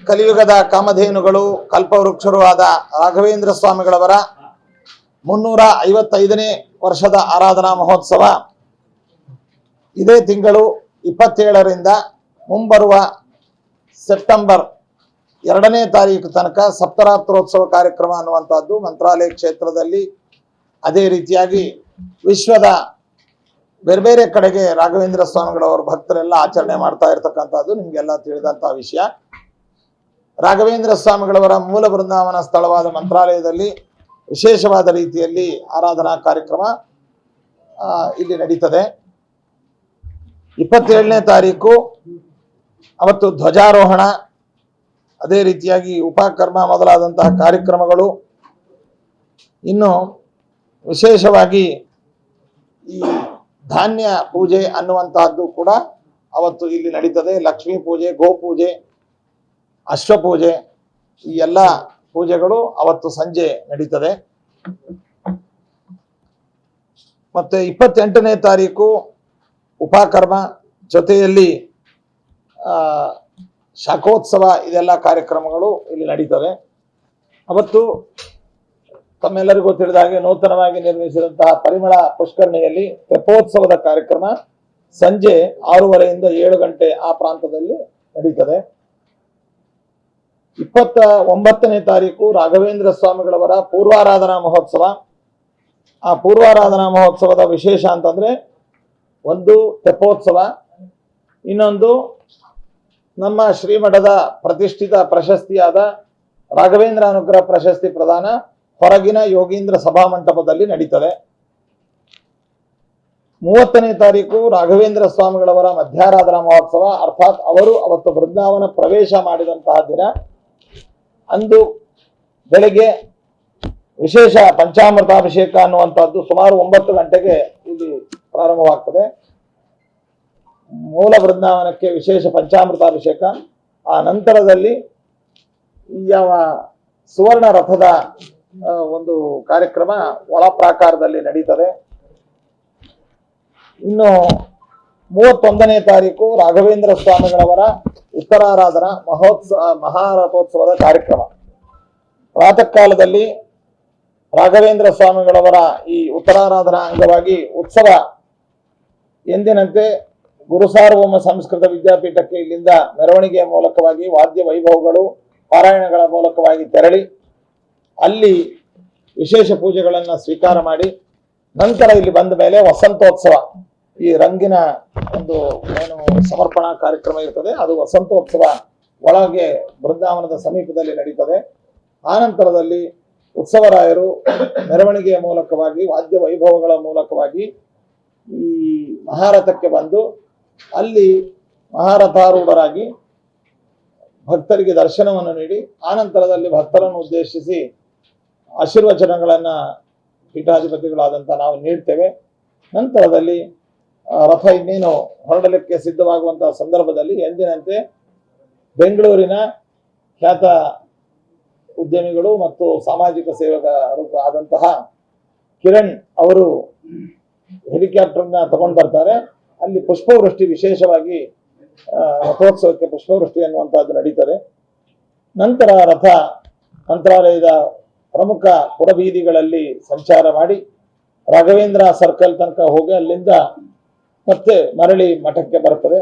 ಕಲಿಯುಗದ ಕಾಮಧೇನುಗಳು ಕಲ್ಪವೃಕ್ಷರು ಆದ ರಾಘವೇಂದ್ರ ಸ್ವಾಮಿಗಳವರ 355ನೇ ವರ್ಷದ ಆರಾಧನಾ ಮಹೋತ್ಸವ ಇದೇ ತಿಂಗಳು 27ರಿಂದ ಮುಂಬರುವ ಸೆಪ್ಟೆಂಬರ್ 2ನೇ ತಾರೀಕು ತನಕ ಸಪ್ತರಾತ್ರೋತ್ಸವ ಕಾರ್ಯಕ್ರಮ ಅನ್ನುವಂಥದ್ದು ಮಂತ್ರಾಲಯ ಕ್ಷೇತ್ರದಲ್ಲಿ, ಅದೇ ರೀತಿಯಾಗಿ ವಿಶ್ವದ ಬೇರೆ ಬೇರೆ ಕಡೆಗೆ ರಾಘವೇಂದ್ರ ಸ್ವಾಮಿಗಳವರ ಭಕ್ತರೆಲ್ಲ ಆಚರಣೆ ಮಾಡ್ತಾ ಇರ್ತಕ್ಕಂಥದ್ದು ನಿಮಗೆಲ್ಲ ತಿಳಿದಂತಹ ವಿಷಯ. ರಾಘವೇಂದ್ರ ಸ್ವಾಮಿಗಳವರ ಮೂಲ ಬೃಂದಾವನ ಸ್ಥಳವಾದ ಮಂತ್ರಾಲಯದಲ್ಲಿ ವಿಶೇಷವಾದ ರೀತಿಯಲ್ಲಿ ಆರಾಧನಾ ಕಾರ್ಯಕ್ರಮ ಇಲ್ಲಿ ನಡೀತದೆ. 27ನೇ ತಾರೀಕು ಅವತ್ತು ಧ್ವಜಾರೋಹಣ, ಅದೇ ರೀತಿಯಾಗಿ ಉಪಕರ್ಮ ಮೊದಲಾದಂತಹ ಕಾರ್ಯಕ್ರಮಗಳು, ಇನ್ನು ವಿಶೇಷವಾಗಿ ಈ ಧಾನ್ಯ ಪೂಜೆ ಅನ್ನುವಂತಹದ್ದು ಕೂಡ ಅವತ್ತು ಇಲ್ಲಿ ನಡೀತದೆ. ಲಕ್ಷ್ಮೀ ಪೂಜೆ, ಗೋಪೂಜೆ, ಅಶ್ವಪೂಜೆ, ಈ ಎಲ್ಲ ಪೂಜೆಗಳು ಅವತ್ತು ಸಂಜೆ ನಡೀತದೆ. ಮತ್ತೆ 28ನೇ ತಾರೀಕು ಉಪಕರ್ಮ ಜೊತೆಯಲ್ಲಿ ಶಾಖೋತ್ಸವ, ಇದೆಲ್ಲ ಕಾರ್ಯಕ್ರಮಗಳು ಇಲ್ಲಿ ನಡೀತವೆ. ಅವತ್ತು ತಮ್ಮೆಲ್ಲರಿಗೂ ತಿಳಿದ ಹಾಗೆ ನೂತನವಾಗಿ ನಿರ್ಮಿಸಿದಂತಹ ಪರಿಮಳ ಪುಷ್ಕರಣಿಯಲ್ಲಿ ತೆಪ್ಪೋತ್ಸವದ ಕಾರ್ಯಕ್ರಮ ಸಂಜೆ 6:30ಯಿಂದ 7 ಗಂಟೆ ಆ ಪ್ರಾಂತದಲ್ಲಿ ನಡೀತದೆ. 29ನೇ ತಾರೀಕು ರಾಘವೇಂದ್ರ ಸ್ವಾಮಿಗಳವರ ಪೂರ್ವಾರಾಧನಾ ಮಹೋತ್ಸವ. ಆ ಪೂರ್ವಾರಾಧನಾ ಮಹೋತ್ಸವದ ವಿಶೇಷ ಅಂತಂದ್ರೆ, ಒಂದು ತೆಪ್ಪೋತ್ಸವ, ಇನ್ನೊಂದು ನಮ್ಮ ಶ್ರೀಮಠದ ಪ್ರತಿಷ್ಠಿತ ಪ್ರಶಸ್ತಿಯಾದ ರಾಘವೇಂದ್ರ ಅನುಗ್ರಹ ಪ್ರಶಸ್ತಿ ಪ್ರದಾನ ಹೊರಗಿನ ಯೋಗೀಂದ್ರ ಸಭಾಮಂಟಪದಲ್ಲಿ ನಡೀತದೆ. 30ನೇ ತಾರೀಕು ರಾಘವೇಂದ್ರ ಸ್ವಾಮಿಗಳವರ ಮಧ್ಯಾರಾಧನಾ ಮಹೋತ್ಸವ, ಅರ್ಥಾತ್ ಅವರು ಅವತ್ತು ಬೃಂದಾವನ ಪ್ರವೇಶ ಮಾಡಿದಂತಹ ದಿನ. ಅಂದು ಬೆಳಗ್ಗೆ ವಿಶೇಷ ಪಂಚಾಮೃತಾಭಿಷೇಕ ಅನ್ನುವಂಥದ್ದು ಸುಮಾರು 9 ಗಂಟೆಗೆ ಇಲ್ಲಿ ಪ್ರಾರಂಭವಾಗ್ತದೆ. ಮೂಲ ಬೃಂದಾವನಕ್ಕೆ ವಿಶೇಷ ಪಂಚಾಮೃತಾಭಿಷೇಕ. ಆ ನಂತರದಲ್ಲಿ ಯಾವ ಸುವರ್ಣ ರಥದ ಒಂದು ಕಾರ್ಯಕ್ರಮ ಒಳ ಪ್ರಾಕಾರದಲ್ಲಿ ನಡೀತದೆ. ಇನ್ನು 31ನೇ ತಾರೀಕು ರಾಘವೇಂದ್ರ ಸ್ವಾಮಿಗಳವರ ಉತ್ತರಾರಾಧನಾ ಮಹಾರಥೋತ್ಸವದ ಕಾರ್ಯಕ್ರಮ. ಪ್ರಾತಃ ಕಾಲದಲ್ಲಿ ರಾಘವೇಂದ್ರ ಸ್ವಾಮಿಗಳವರ ಈ ಉತ್ತರಾರಾಧನಾ ಅಂಗವಾಗಿ ಉತ್ಸವ ಎಂದಿನಂತೆ ಗುರುಸಾರ್ವಭೌಮ ಸಂಸ್ಕೃತ ವಿದ್ಯಾಪೀಠಕ್ಕೆ ಇಲ್ಲಿಂದ ಮೆರವಣಿಗೆಯ ಮೂಲಕವಾಗಿ ವಾದ್ಯ ವೈಭವಗಳು, ಪಾರಾಯಣಗಳ ಮೂಲಕವಾಗಿ ತೆರಳಿ ಅಲ್ಲಿ ವಿಶೇಷ ಪೂಜೆಗಳನ್ನು ಸ್ವೀಕಾರ ಮಾಡಿ, ನಂತರ ಇಲ್ಲಿ ಬಂದ ಮೇಲೆ ವಸಂತೋತ್ಸವ, ಈ ರಂಗಿನ ಒಂದು ಏನು ಸಮರ್ಪಣಾ ಕಾರ್ಯಕ್ರಮ ಇರ್ತದೆ, ಅದು ವಸಂತೋತ್ಸವ ಒಳಗೆ ಬೃಂದಾವನದ ಸಮೀಪದಲ್ಲಿ ನಡೀತದೆ. ಆನಂತರದಲ್ಲಿ ಉತ್ಸವರಾಯರು ಮೆರವಣಿಗೆಯ ಮೂಲಕವಾಗಿ ವಾದ್ಯ ವೈಭವಗಳ ಮೂಲಕವಾಗಿ ಈ ಮಹಾರಥಕ್ಕೆ ಬಂದು ಅಲ್ಲಿ ಮಹಾರಥಾರೂಢರಾಗಿ ಭಕ್ತರಿಗೆ ದರ್ಶನವನ್ನು ನೀಡಿ, ಆನಂತರದಲ್ಲಿ ಭಕ್ತರನ್ನು ಉದ್ದೇಶಿಸಿ ಆಶೀರ್ವಚನಗಳನ್ನ ಪೀಠಾಧಿಪತಿಗಳಾದಂಥ ನಾವು ನೀಡ್ತೇವೆ. ನಂತರದಲ್ಲಿ ರಥ ಇನ್ನೇನು ಹೊರಡಲಿಕ್ಕೆ ಸಿದ್ಧವಾಗುವಂತಹ ಸಂದರ್ಭದಲ್ಲಿ ಎಂದಿನಂತೆ ಬೆಂಗಳೂರಿನ ಖ್ಯಾತ ಉದ್ಯಮಿಗಳು ಮತ್ತು ಸಾಮಾಜಿಕ ಸೇವಕರು ಆದಂತಹ ಕಿರಣ್ ಅವರು ಹೆಲಿಕಾಪ್ಟರ್ನ ತಗೊಂಡು ಬರ್ತಾರೆ. ಅಲ್ಲಿ ಪುಷ್ಪವೃಷ್ಟಿ, ವಿಶೇಷವಾಗಿ ರಥೋತ್ಸವಕ್ಕೆ ಪುಷ್ಪವೃಷ್ಟಿ ಅನ್ನುವಂಥದ್ದು ನಡೀತದೆ. ನಂತರ ರಥ ಮಂತ್ರಾಲಯದ ಪ್ರಮುಖ ಪುರಬೀದಿಗಳಲ್ಲಿ ಸಂಚಾರ ಮಾಡಿ ರಾಘವೇಂದ್ರ ಸರ್ಕಲ್ ತನಕ ಹೋಗಿ ಅಲ್ಲಿಂದ ಮತ್ತೆ ಮರಳಿ ಮಠಕ್ಕೆ ಬರ್ತದೆ.